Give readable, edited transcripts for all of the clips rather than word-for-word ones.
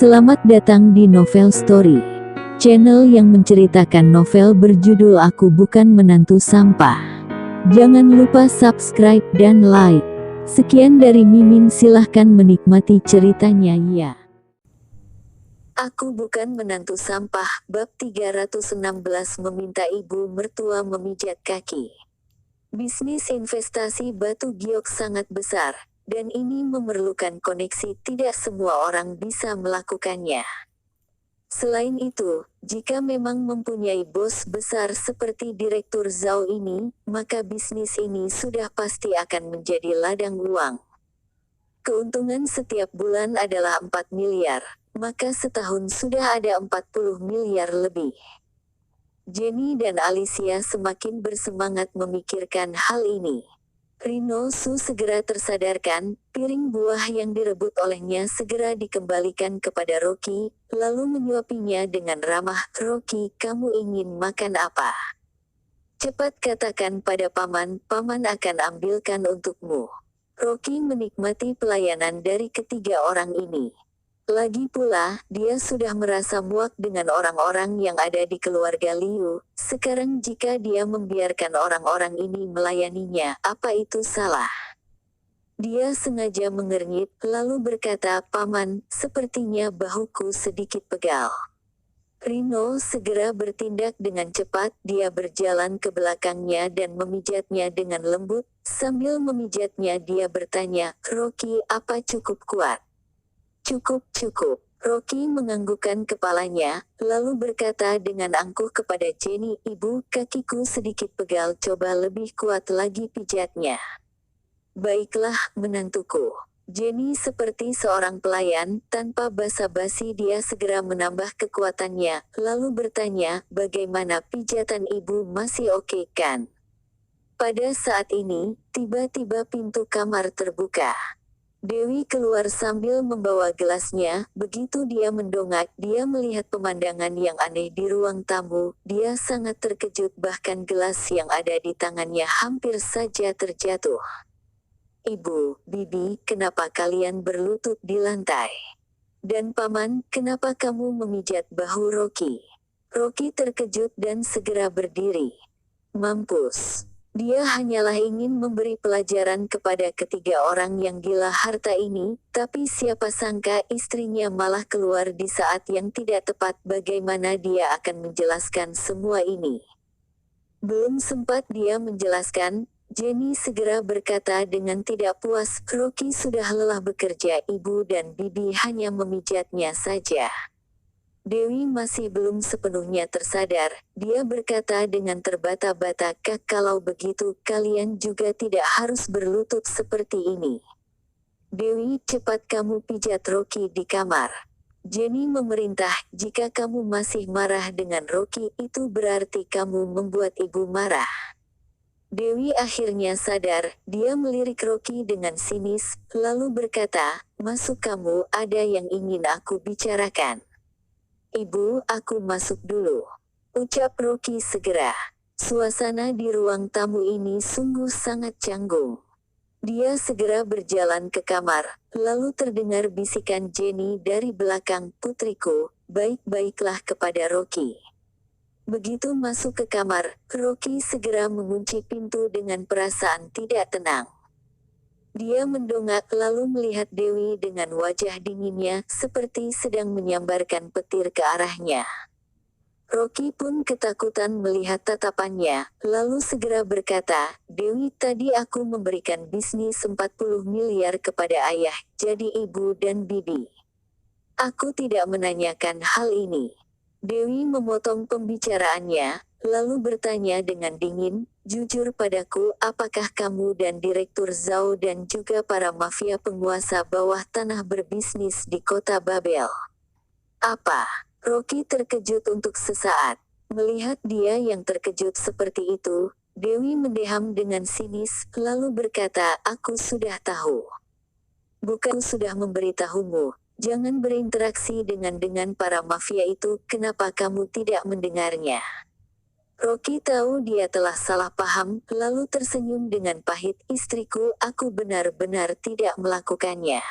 Selamat datang di Novel Story, channel yang menceritakan novel berjudul Aku Bukan Menantu Sampah. Jangan lupa subscribe dan like. Sekian dari Mimin, silahkan menikmati ceritanya ya. Aku Bukan Menantu Sampah, bab 316 meminta ibu mertua memijat kaki. Bisnis investasi batu giok sangat besar, dan ini memerlukan koneksi, tidak semua orang bisa melakukannya. Selain itu, jika memang mempunyai bos besar seperti Direktur Zhao ini, maka bisnis ini sudah pasti akan menjadi ladang uang. Keuntungan setiap bulan adalah 4 miliar, maka setahun sudah ada 40 miliar lebih. Jenny dan Alicia semakin bersemangat memikirkan hal ini. Rino Su segera tersadarkan, piring buah yang direbut olehnya segera dikembalikan kepada Rocky, lalu menyuapinya dengan ramah. "Rocky, kamu ingin makan apa? Cepat katakan pada paman, paman akan ambilkan untukmu." Rocky menikmati pelayanan dari ketiga orang ini. Lagi pula, dia sudah merasa muak dengan orang-orang yang ada di keluarga Liu. Sekarang jika dia membiarkan orang-orang ini melayaninya, apa itu salah? Dia sengaja mengernyit, lalu berkata, "Paman, sepertinya bahuku sedikit pegal." Rino segera bertindak dengan cepat, dia berjalan ke belakangnya dan memijatnya dengan lembut. Sambil memijatnya dia bertanya, "Rocky, apa cukup kuat?" "Cukup, cukup." Rocky menganggukkan kepalanya, lalu berkata dengan angkuh kepada Jenny, "Ibu, kakiku sedikit pegal, coba lebih kuat lagi pijatnya." "Baiklah, menantuku." Jenny seperti seorang pelayan, tanpa basa-basi dia segera menambah kekuatannya, lalu bertanya, "Bagaimana pijatan ibu, masih oke kan?" Pada saat ini, tiba-tiba pintu kamar terbuka. Dewi keluar sambil membawa gelasnya. Begitu dia mendongak, dia melihat pemandangan yang aneh di ruang tamu. Dia sangat terkejut, bahkan gelas yang ada di tangannya hampir saja terjatuh. "Ibu, Bibi, kenapa kalian berlutut di lantai? Dan paman, kenapa kamu memijat bahu Rocky?" Rocky terkejut dan segera berdiri. Mampus. Dia hanyalah ingin memberi pelajaran kepada ketiga orang yang gila harta ini, tapi siapa sangka istrinya malah keluar di saat yang tidak tepat. Bagaimana dia akan menjelaskan semua ini? Belum sempat dia menjelaskan, Jenny segera berkata dengan tidak puas, "Rocky sudah lelah bekerja, ibu dan bibi hanya memijatnya saja." Dewi masih belum sepenuhnya tersadar, dia berkata dengan terbata-bata, "Kalau begitu, kalian juga tidak harus berlutut seperti ini." "Dewi, cepat kamu pijat Rocky di kamar." Jenny memerintah, "Jika kamu masih marah dengan Rocky, itu berarti kamu membuat ibu marah." Dewi akhirnya sadar, dia melirik Rocky dengan sinis, lalu berkata, "Masuk kamu, ada yang ingin aku bicarakan." "Ibu, aku masuk dulu," ucap Rocky segera. Suasana di ruang tamu ini sungguh sangat canggung. Dia segera berjalan ke kamar, lalu terdengar bisikan Jenny dari belakang, "Putriku, baik-baiklah kepada Rocky." Begitu masuk ke kamar, Rocky segera mengunci pintu dengan perasaan tidak tenang. Dia mendongak lalu melihat Dewi dengan wajah dinginnya, seperti sedang menyambarkan petir ke arahnya. Rocky pun ketakutan melihat tatapannya, lalu segera berkata, "Dewi, tadi aku memberikan bisnis 40 miliar kepada ayah, jadi ibu dan bibi. Aku tidak menanyakan hal ini." Dewi memotong pembicaraannya, lalu bertanya dengan dingin, "Jujur padaku, apakah kamu dan Direktur Zhao dan juga para mafia penguasa bawah tanah berbisnis di kota Babel?" "Apa?" Rocky terkejut untuk sesaat. Melihat dia yang terkejut seperti itu, Dewi mendeham dengan sinis, lalu berkata, "Aku sudah tahu. Bukan sudah memberitahumu, jangan berinteraksi dengan para mafia itu, kenapa kamu tidak mendengarnya?" Rocky tahu dia telah salah paham, lalu tersenyum dengan pahit, "Istriku, aku benar-benar tidak melakukannya."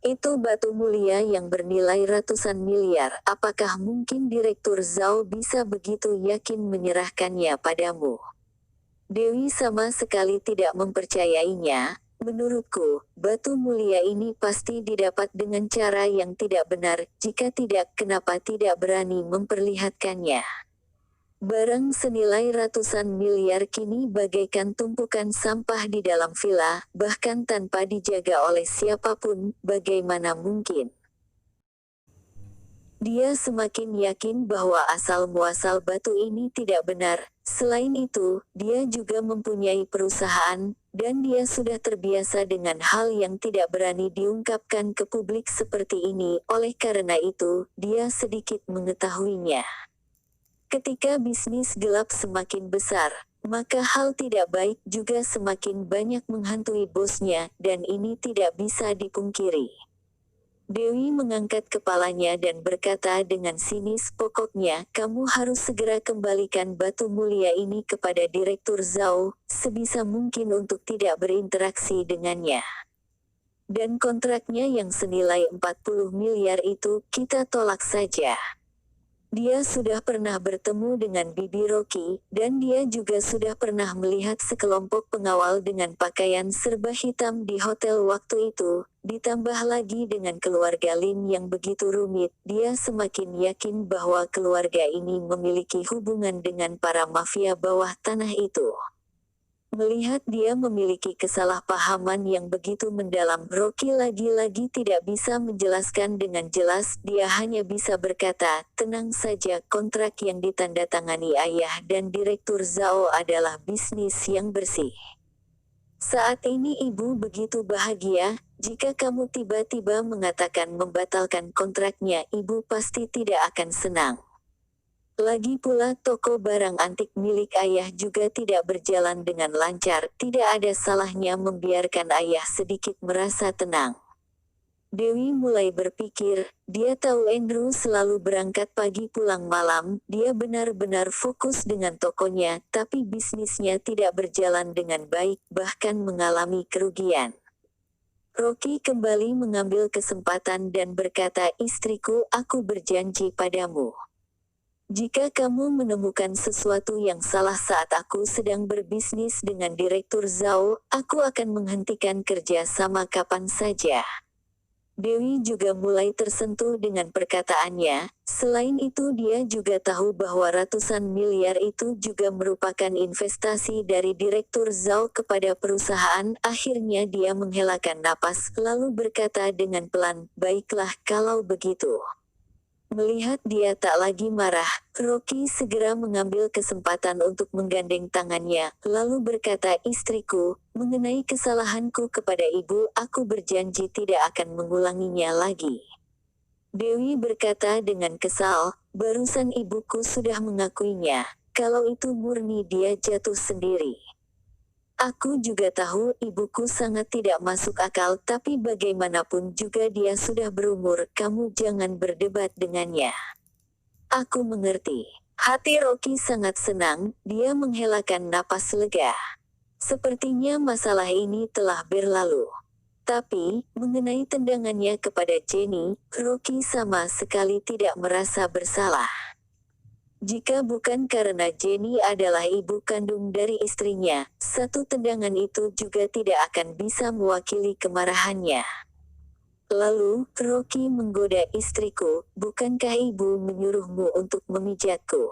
Itu batu mulia yang bernilai ratusan miliar. Apakah mungkin Direktur Zhao bisa begitu yakin menyerahkannya padamu? Dewi sama sekali tidak mempercayainya. Menurutku, batu mulia ini pasti didapat dengan cara yang tidak benar. Jika tidak, kenapa tidak berani memperlihatkannya? Barang senilai ratusan miliar kini bagaikan tumpukan sampah di dalam villa, bahkan tanpa dijaga oleh siapapun. Bagaimana mungkin? Dia semakin yakin bahwa asal-muasal batu ini tidak benar. Selain itu, dia juga mempunyai perusahaan, dan dia sudah terbiasa dengan hal yang tidak berani diungkapkan ke publik seperti ini. Oleh karena itu, dia sedikit mengetahuinya. Ketika bisnis gelap semakin besar, maka hal tidak baik juga semakin banyak menghantui bosnya, dan ini tidak bisa dipungkiri. Dewi mengangkat kepalanya dan berkata dengan sinis, pokoknya, kamu harus segera kembalikan batu mulia ini kepada Direktur Zhao, sebisa mungkin untuk tidak berinteraksi dengannya. Dan kontraknya yang senilai 40 miliar itu, kita tolak saja. Dia sudah pernah bertemu dengan Bibi Rocky, dan dia juga sudah pernah melihat sekelompok pengawal dengan pakaian serba hitam di hotel waktu itu, ditambah lagi dengan keluarga Lin yang begitu rumit. Dia semakin yakin bahwa keluarga ini memiliki hubungan dengan para mafia bawah tanah itu. Melihat dia memiliki kesalahpahaman yang begitu mendalam, Rocky lagi-lagi tidak bisa menjelaskan dengan jelas. Dia hanya bisa berkata, tenang saja, kontrak yang ditandatangani ayah dan Direktur Zhao adalah bisnis yang bersih. Saat ini ibu begitu bahagia. Jika kamu tiba-tiba mengatakan membatalkan kontraknya, ibu pasti tidak akan senang. Lagi pula toko barang antik milik ayah juga tidak berjalan dengan lancar. Tidak ada salahnya membiarkan ayah sedikit merasa tenang. Dewi mulai berpikir, dia tahu Andrew selalu berangkat pagi pulang malam. Dia benar-benar fokus dengan tokonya, tapi bisnisnya tidak berjalan dengan baik, bahkan mengalami kerugian. Rocky kembali mengambil kesempatan dan berkata, istriku, aku berjanji padamu. Jika kamu menemukan sesuatu yang salah saat aku sedang berbisnis dengan Direktur Zhao, aku akan menghentikan kerja sama kapan saja. Dewi juga mulai tersentuh dengan perkataannya. Selain itu dia juga tahu bahwa ratusan miliar itu juga merupakan investasi dari Direktur Zhao kepada perusahaan. Akhirnya dia menghelakan napas, lalu berkata dengan pelan, baiklah kalau begitu. Melihat dia tak lagi marah, Rocky segera mengambil kesempatan untuk menggandeng tangannya, lalu berkata, istriku, mengenai kesalahanku kepada ibu, aku berjanji tidak akan mengulanginya lagi. Dewi berkata dengan kesal, barusan ibuku sudah mengakuinya, kalau itu murni dia jatuh sendiri. Aku juga tahu ibuku sangat tidak masuk akal, tapi bagaimanapun juga dia sudah berumur, kamu jangan berdebat dengannya. Aku mengerti. Hati Rocky sangat senang, dia menghelakan napas lega. Sepertinya masalah ini telah berlalu. Tapi, mengenai tendangannya kepada Jenny, Rocky sama sekali tidak merasa bersalah. Jika bukan karena Jenny adalah ibu kandung dari istrinya, satu tendangan itu juga tidak akan bisa mewakili kemarahannya. Lalu, Rocky menggoda istriku, bukankah ibu menyuruhmu untuk memijatku?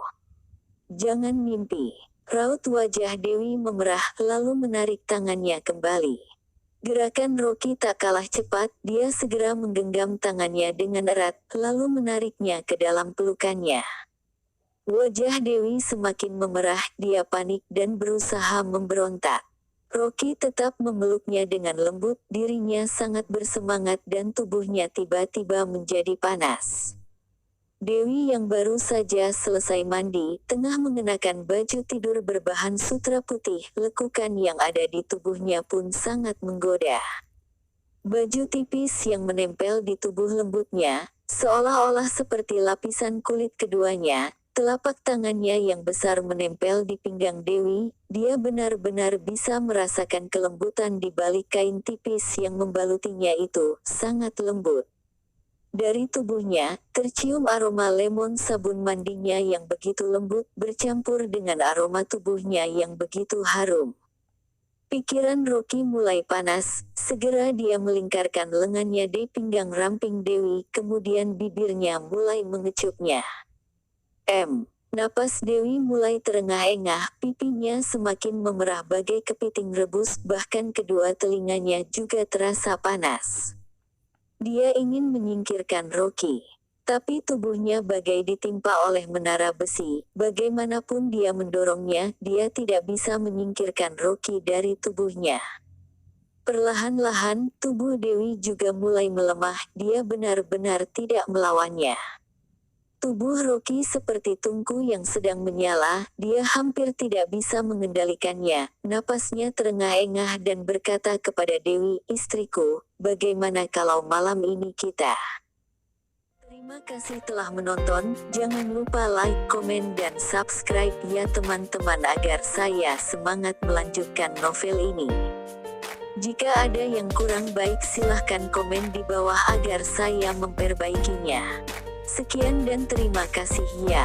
Jangan mimpi. Raut wajah Dewi memerah, lalu menarik tangannya kembali. Gerakan Rocky tak kalah cepat, dia segera menggenggam tangannya dengan erat, lalu menariknya ke dalam pelukannya. Wajah Dewi semakin memerah, dia panik dan berusaha memberontak. Rocky tetap memeluknya dengan lembut, dirinya sangat bersemangat dan tubuhnya tiba-tiba menjadi panas. Dewi yang baru saja selesai mandi, tengah mengenakan baju tidur berbahan sutra putih, lekukan yang ada di tubuhnya pun sangat menggoda. Baju tipis yang menempel di tubuh lembutnya, seolah-olah seperti lapisan kulit keduanya, Telapak tangannya yang besar menempel di pinggang Dewi, dia benar-benar bisa merasakan kelembutan di balik kain tipis yang membalutinya itu, sangat lembut. Dari tubuhnya, tercium aroma lemon sabun mandinya yang begitu lembut bercampur dengan aroma tubuhnya yang begitu harum. Pikiran Rocky mulai panas, segera dia melingkarkan lengannya di pinggang ramping Dewi, kemudian bibirnya mulai mengecupnya. Napas Dewi mulai terengah-engah, pipinya semakin memerah bagai kepiting rebus, bahkan kedua telinganya juga terasa panas. Dia ingin menyingkirkan Rocky. Tapi tubuhnya bagai ditimpa oleh menara besi, bagaimanapun dia mendorongnya, dia tidak bisa menyingkirkan Rocky dari tubuhnya. Perlahan-lahan, tubuh Dewi juga mulai melemah, dia benar-benar tidak melawannya. Tubuh Rocky seperti tungku yang sedang menyala, dia hampir tidak bisa mengendalikannya. Napasnya terengah-engah dan berkata kepada Dewi, "Istriku, bagaimana kalau malam ini kita?" Terima kasih telah menonton, jangan lupa like, komen dan subscribe ya teman-teman agar saya semangat melanjutkan novel ini. Jika ada yang kurang baik silahkan komen di bawah agar saya memperbaikinya. Sekian dan terima kasih ya.